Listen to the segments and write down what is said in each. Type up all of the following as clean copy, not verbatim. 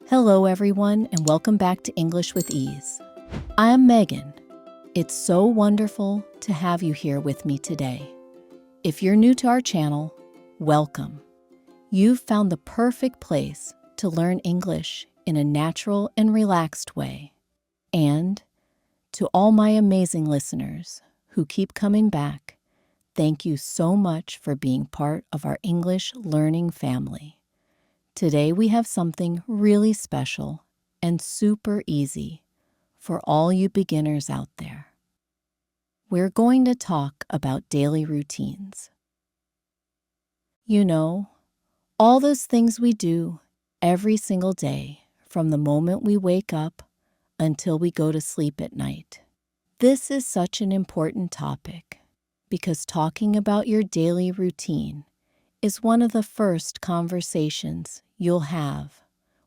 Hello, everyone, and welcome back to English with Ease. I'm Megan. It's so wonderful to have you here with me today. If you're new to our channel, welcome. You've found the perfect place to learn English in a natural and relaxed way. And to all my amazing listeners who keep coming back, thank you so much for being part of our English learning family. Today we have something really special and super easy for all you beginners out there. We're going to talk about daily routines. You know, all those things we do every single day from the moment we wake up until we go to sleep at night. This is such an important topic because talking about your daily routine is one of the first conversations you'll have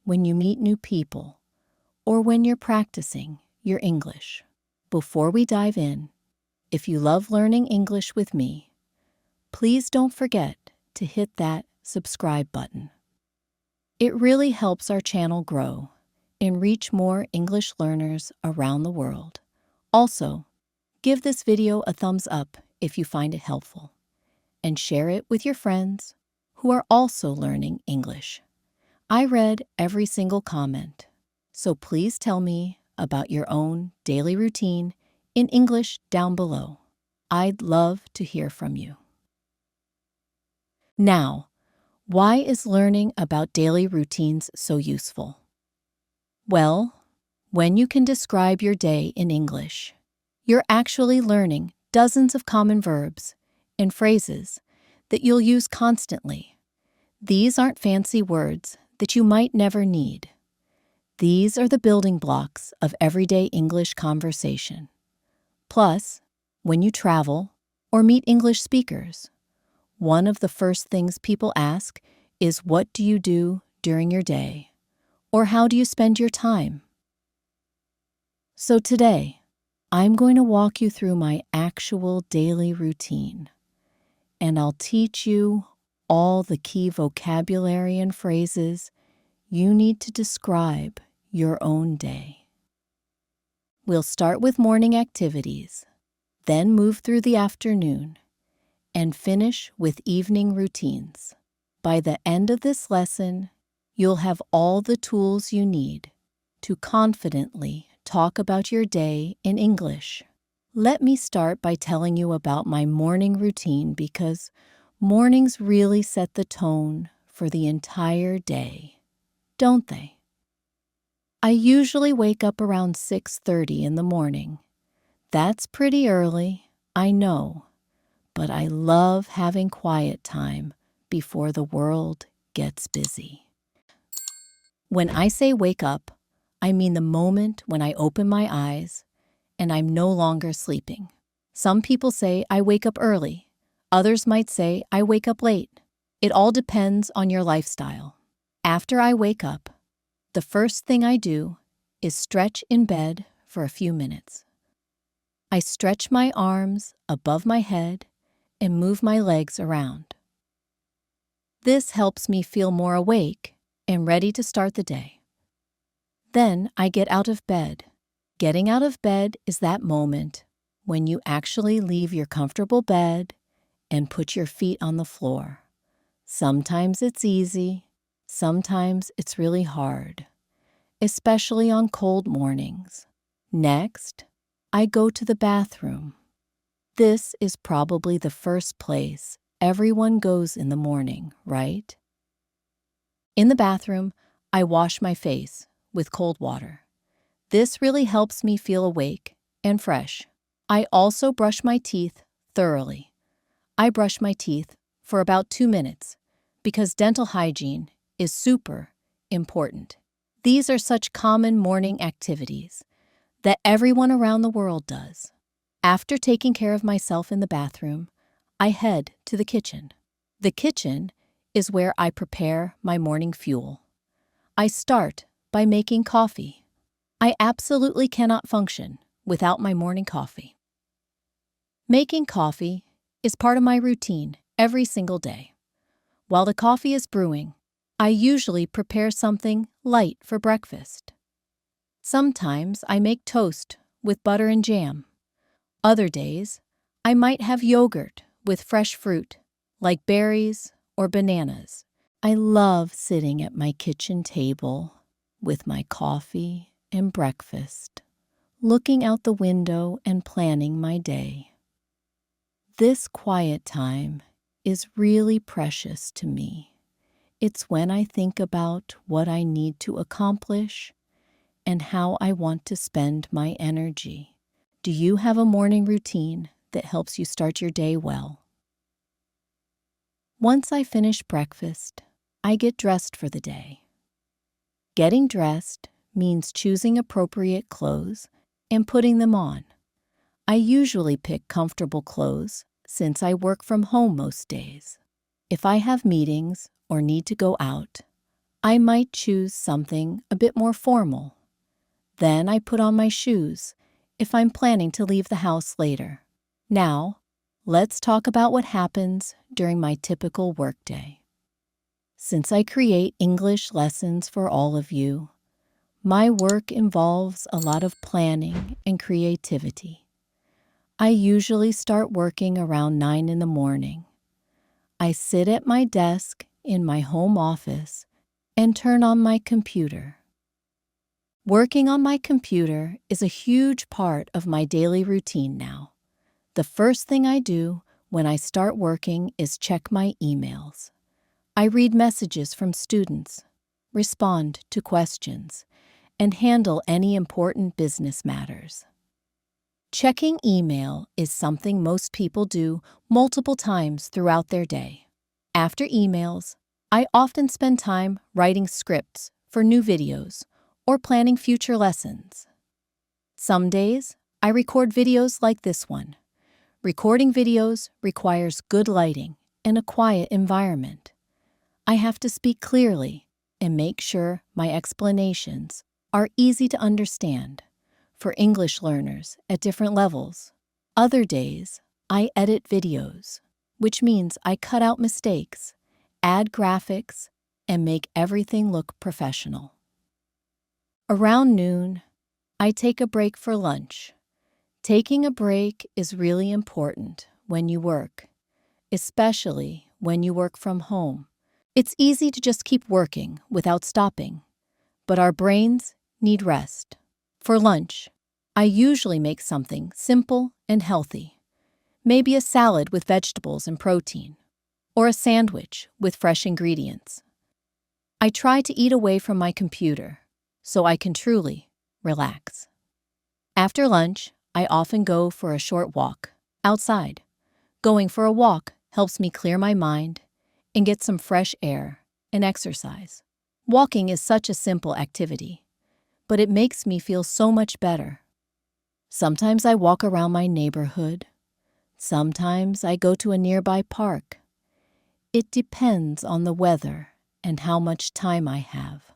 when you meet new people or when you're practicing your English. Before we dive in, if you love learning English with me, please don't forget to hit that subscribe button. It really helps our channel grow and reach more English learners around the world. Also, give this video a thumbs up if you find it helpful, and share it with your friends who are also learning English. I read every single comment, so please tell me about your own daily routine in English down below. I'd love to hear from you. Now, why is learning about daily routines so useful? Well, when you can describe your day in English, you're actually learning dozens of common verbs and phrases that you'll use constantly. These aren't fancy words that you might never need. These are the building blocks of everyday English conversation. Plus, when you travel or meet English speakers, one of the first things people ask is, what do you do during your day? Or how do you spend your time? So today, I'm going to walk you through my actual daily routine, and I'll teach you all the key vocabulary and phrases you need to describe your own day. We'll start with morning activities, then move through the afternoon, and finish with evening routines. By the end of this lesson, you'll have all the tools you need to confidently talk about your day in English. Let me start by telling you about my morning routine because mornings really set the tone for the entire day, don't they? I usually wake up around 6:30 in the morning. That's pretty early, I know, but I love having quiet time before the world gets busy. When I say wake up, I mean the moment when I open my eyes and I'm no longer sleeping. Some people say I wake up early. Others might say I wake up late. It all depends on your lifestyle. After I wake up, the first thing I do is stretch in bed for a few minutes. I stretch my arms above my head and move my legs around. This helps me feel more awake and ready to start the day. Then I get out of bed. Getting out of bed is that moment when you actually leave your comfortable bed and put your feet on the floor. Sometimes it's easy, sometimes it's really hard, especially on cold mornings. Next, I go to the bathroom. This is probably the first place everyone goes in the morning, right? In the bathroom, I wash my face with cold water. This really helps me feel awake and fresh. I also brush my teeth thoroughly. I brush my teeth for about 2 minutes because dental hygiene is super important. These are such common morning activities that everyone around the world does. After taking care of myself in the bathroom, I head to the kitchen. The kitchen is where I prepare my morning fuel. I start by making coffee. I absolutely cannot function without my morning coffee. Making coffee is part of my routine every single day. While the coffee is brewing, I usually prepare something light for breakfast. Sometimes I make toast with butter and jam. Other days, I might have yogurt with fresh fruit, like berries or bananas. I love sitting at my kitchen table with my coffee and breakfast, looking out the window and planning my day. This quiet time is really precious to me. It's when I think about what I need to accomplish and how I want to spend my energy. Do you have a morning routine that helps you start your day well? Once I finish breakfast, I get dressed for the day. Getting dressed means choosing appropriate clothes and putting them on. I usually pick comfortable clothes since I work from home most days. If I have meetings or need to go out, I might choose something a bit more formal. Then I put on my shoes if I'm planning to leave the house later. Now, let's talk about what happens during my typical workday. Since I create English lessons for all of you, my work involves a lot of planning and creativity. I usually start working around 9 in the morning. I sit at my desk in my home office and turn on my computer. Working on my computer is a huge part of my daily routine now. The first thing I do when I start working is check my emails. I read messages from students, respond to questions, and handle any important business matters. Checking email is something most people do multiple times throughout their day. After emails, I often spend time writing scripts for new videos or planning future lessons. Some days, I record videos like this one. Recording videos requires good lighting and a quiet environment. I have to speak clearly and make sure my explanations are easy to understand for English learners at different levels. Other days, I edit videos, which means I cut out mistakes, add graphics, and make everything look professional. Around noon, I take a break for lunch. Taking a break is really important when you work, especially when you work from home. It's easy to just keep working without stopping, but our brains need rest. For lunch, I usually make something simple and healthy, maybe a salad with vegetables and protein, or a sandwich with fresh ingredients. I try to eat away from my computer so I can truly relax. After lunch, I often go for a short walk outside. Going for a walk helps me clear my mind and get some fresh air and exercise. Walking is such a simple activity, but it makes me feel so much better. Sometimes I walk around my neighborhood. Sometimes I go to a nearby park. It depends on the weather and how much time I have.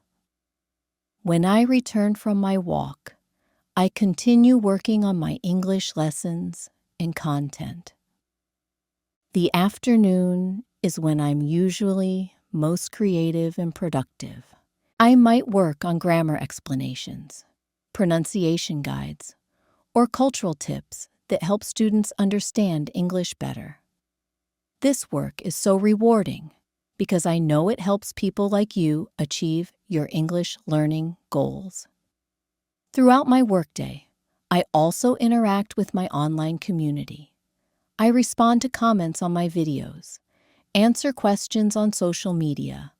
When I return from my walk, I continue working on my English lessons and content. The afternoon is when I'm usually most creative and productive. I might work on grammar explanations, pronunciation guides, or cultural tips that help students understand English better. This work is so rewarding because I know it helps people like you achieve your English learning goals. Throughout my workday, I also interact with my online community. I respond to comments on my videos, answer questions on social media,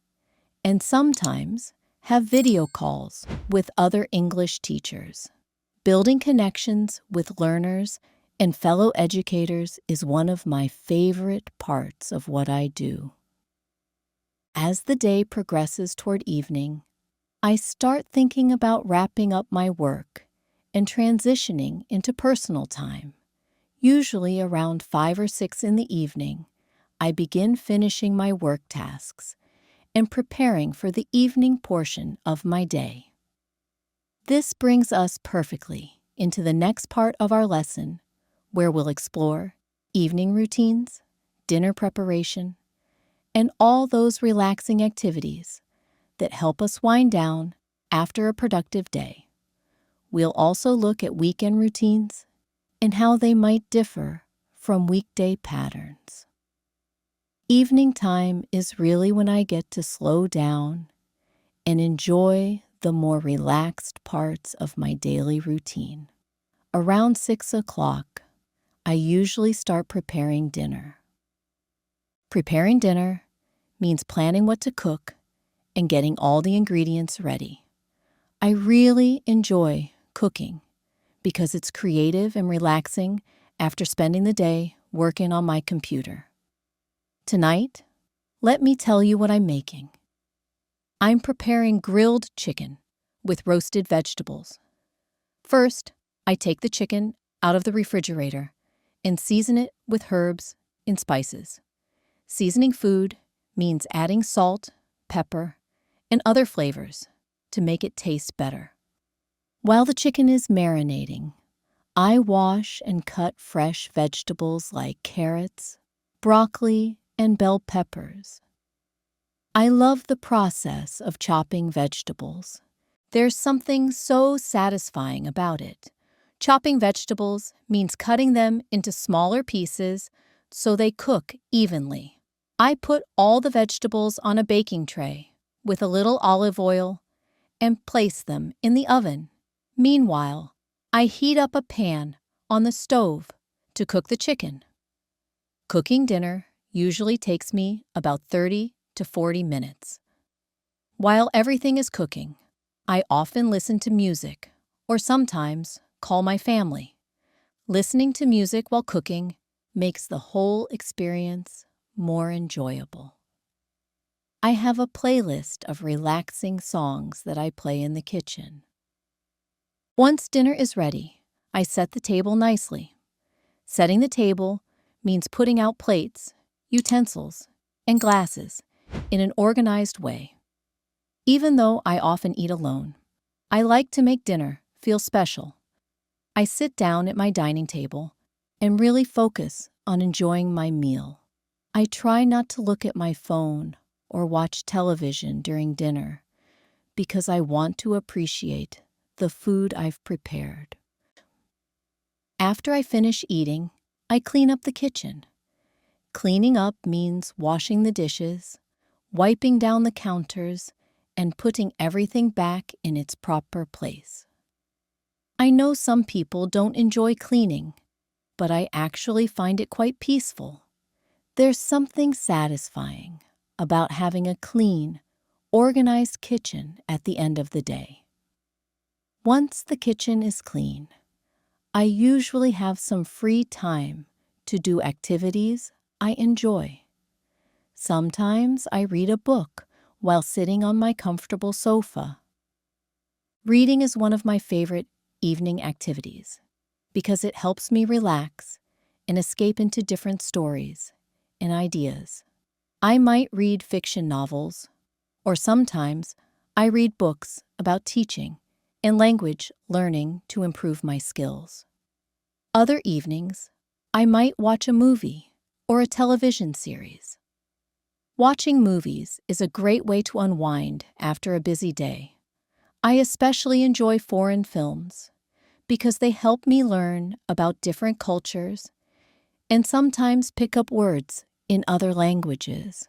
and sometimes have video calls with other English teachers. Building connections with learners and fellow educators is one of my favorite parts of what I do. As the day progresses toward evening, I start thinking about wrapping up my work and transitioning into personal time. Usually around 5 or 6 in the evening, I begin finishing my work tasks and preparing for the evening portion of my day. This brings us perfectly into the next part of our lesson, where we'll explore evening routines, dinner preparation, and all those relaxing activities that help us wind down after a productive day. We'll also look at weekend routines and how they might differ from weekday patterns. Evening time is really when I get to slow down and enjoy the more relaxed parts of my daily routine. Around 6 o'clock, I usually start preparing dinner. Preparing dinner means planning what to cook and getting all the ingredients ready. I really enjoy cooking because it's creative and relaxing after spending the day working on my computer. Tonight, let me tell you what I'm making. I'm preparing grilled chicken with roasted vegetables. First, I take the chicken out of the refrigerator and season it with herbs and spices. Seasoning food means adding salt, pepper, and other flavors to make it taste better. While the chicken is marinating, I wash and cut fresh vegetables like carrots, broccoli, and bell peppers. I love the process of chopping vegetables. There's something so satisfying about it. Chopping vegetables means cutting them into smaller pieces so they cook evenly. I put all the vegetables on a baking tray with a little olive oil and place them in the oven. Meanwhile, I heat up a pan on the stove to cook the chicken. Cooking dinner usually takes me about 30 to 40 minutes. While everything is cooking, I often listen to music or sometimes call my family. Listening to music while cooking makes the whole experience more enjoyable. I have a playlist of relaxing songs that I play in the kitchen. Once dinner is ready, I set the table nicely. Setting the table means putting out plates, utensils, and glasses in an organized way. Even though I often eat alone, I like to make dinner feel special. I sit down at my dining table and really focus on enjoying my meal. I try not to look at my phone or watch television during dinner because I want to appreciate the food I've prepared. After I finish eating, I clean up the kitchen. Cleaning up means washing the dishes, wiping down the counters, and putting everything back in its proper place. I know some people don't enjoy cleaning, but I actually find it quite peaceful. There's something satisfying about having a clean, organized kitchen at the end of the day. Once the kitchen is clean, I usually have some free time to do activities I enjoy. Sometimes I read a book while sitting on my comfortable sofa. Reading is one of my favorite evening activities because it helps me relax and escape into different stories and ideas. I might read fiction novels, or sometimes I read books about teaching and language learning to improve my skills. Other evenings, I might watch a movie or a television series. Watching movies is a great way to unwind after a busy day. I especially enjoy foreign films because they help me learn about different cultures and sometimes pick up words in other languages.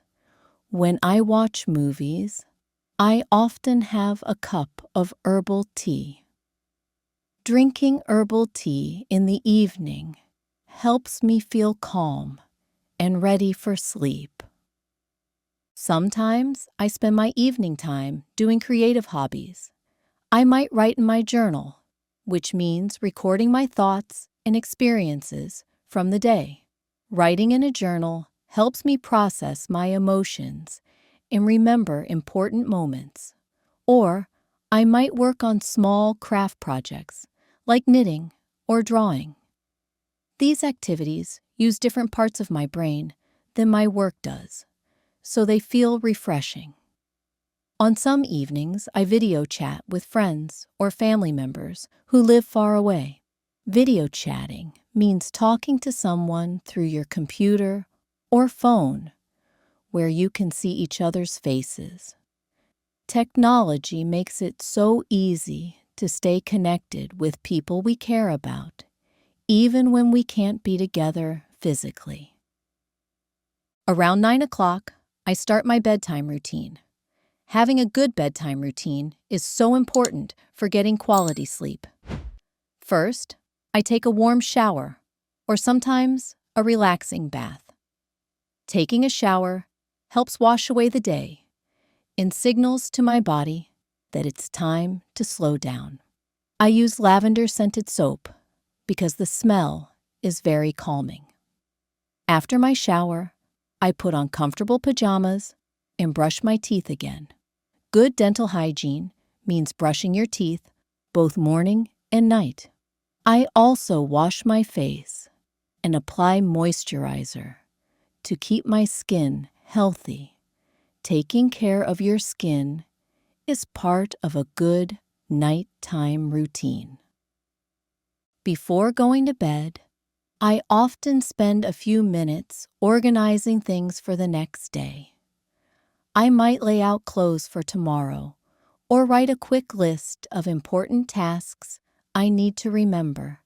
When I watch movies, I often have a cup of herbal tea. Drinking herbal tea in the evening helps me feel calm and ready for sleep. Sometimes I spend my evening time doing creative hobbies. I might write in my journal, which means recording my thoughts and experiences from the day. Writing in a journal helps me process my emotions and remember important moments. Or I might work on small craft projects like knitting or drawing. These activities use different parts of my brain than my work does, so they feel refreshing. On some evenings, I video chat with friends or family members who live far away. Video chatting means talking to someone through your computer or phone where you can see each other's faces. Technology makes it so easy to stay connected with people we care about, even when we can't be together physically. Around 9 o'clock, I start my bedtime routine. Having a good bedtime routine is so important for getting quality sleep. First, I take a warm shower, or sometimes a relaxing bath. Taking a shower helps wash away the day and signals to my body that it's time to slow down. I use lavender-scented soap because the smell is very calming. After my shower, I put on comfortable pajamas and brush my teeth again. Good dental hygiene means brushing your teeth both morning and night. I also wash my face and apply moisturizer to keep my skin healthy. Taking care of your skin is part of a good nighttime routine. Before going to bed, I often spend a few minutes organizing things for the next day. I might lay out clothes for tomorrow or write a quick list of important tasks I need to remember.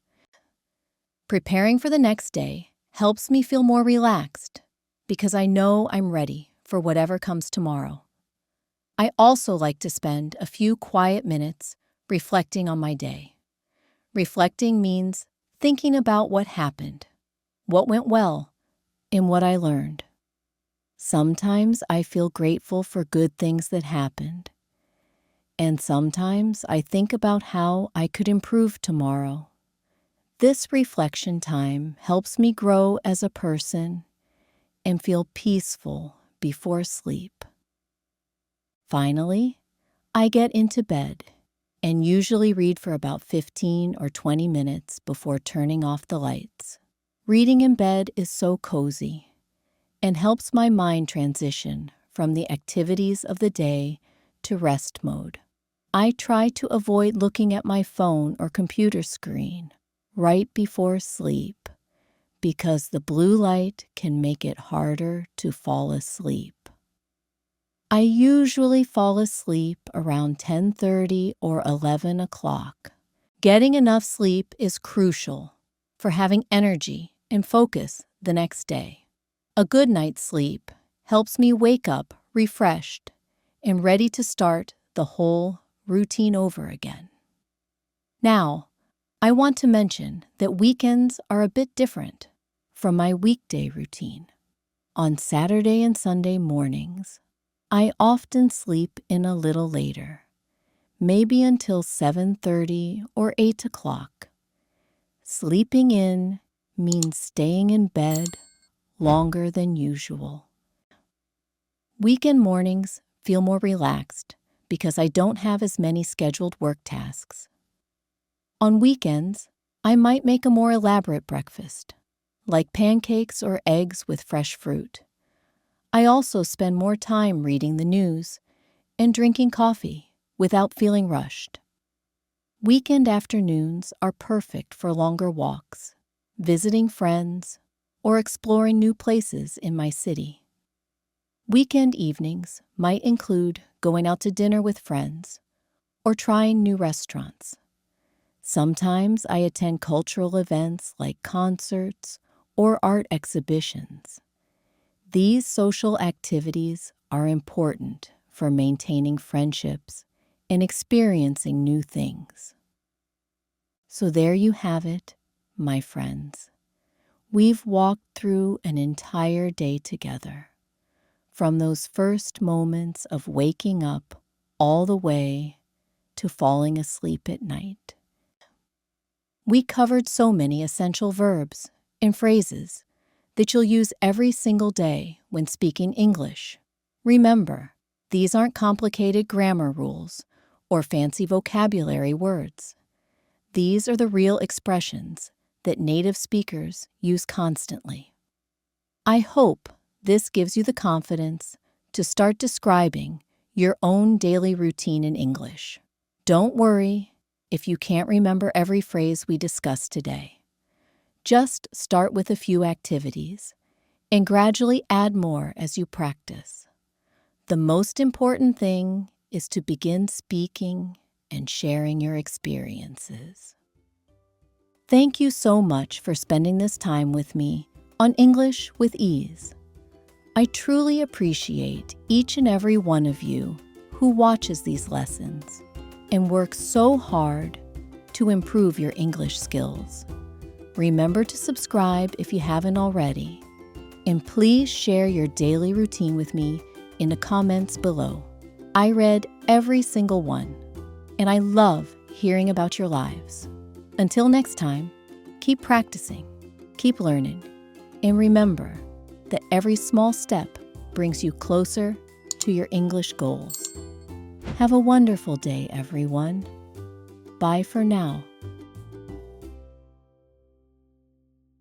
Preparing for the next day helps me feel more relaxed because I know I'm ready for whatever comes tomorrow. I also like to spend a few quiet minutes reflecting on my day. Reflecting means thinking about what happened, what went well, and what I learned. Sometimes I feel grateful for good things that happened, and sometimes I think about how I could improve tomorrow. This reflection time helps me grow as a person and feel peaceful before sleep. Finally, I get into bed and usually read for about 15 or 20 minutes before turning off the lights. Reading in bed is so cozy and helps my mind transition from the activities of the day to rest mode. I try to avoid looking at my phone or computer screen right before sleep because the blue light can make it harder to fall asleep. I usually fall asleep around 10:30 or 11 o'clock. Getting enough sleep is crucial for having energy and focus the next day. A good night's sleep helps me wake up refreshed and ready to start the whole routine over again. Now, I want to mention that weekends are a bit different from my weekday routine. On Saturday and Sunday mornings, I often sleep in a little later, maybe until 7:30 or 8 o'clock. Sleeping in means staying in bed longer than usual. Weekend mornings feel more relaxed because I don't have as many scheduled work tasks. On weekends, I might make a more elaborate breakfast, like pancakes or eggs with fresh fruit. I also spend more time reading the news and drinking coffee without feeling rushed. Weekend afternoons are perfect for longer walks, visiting friends, or exploring new places in my city. Weekend evenings might include going out to dinner with friends or trying new restaurants. Sometimes I attend cultural events like concerts or art exhibitions. These social activities are important for maintaining friendships and experiencing new things. So there you have it, my friends. We've walked through an entire day together, from those first moments of waking up all the way to falling asleep at night. We covered so many essential verbs and phrases that you'll use every single day when speaking English. Remember, these aren't complicated grammar rules or fancy vocabulary words. These are the real expressions that native speakers use constantly. I hope this gives you the confidence to start describing your own daily routine in English. Don't worry if you can't remember every phrase we discussed today. Just start with a few activities and gradually add more as you practice. The most important thing is to begin speaking and sharing your experiences. Thank you so much for spending this time with me on English with Ease. I truly appreciate each and every one of you who watches these lessons and works so hard to improve your English skills. Remember to subscribe if you haven't already, and please share your daily routine with me in the comments below. I read every single one, and I love hearing about your lives. Until next time, keep practicing, keep learning, and remember that every small step brings you closer to your English goals. Have a wonderful day, everyone. Bye for now.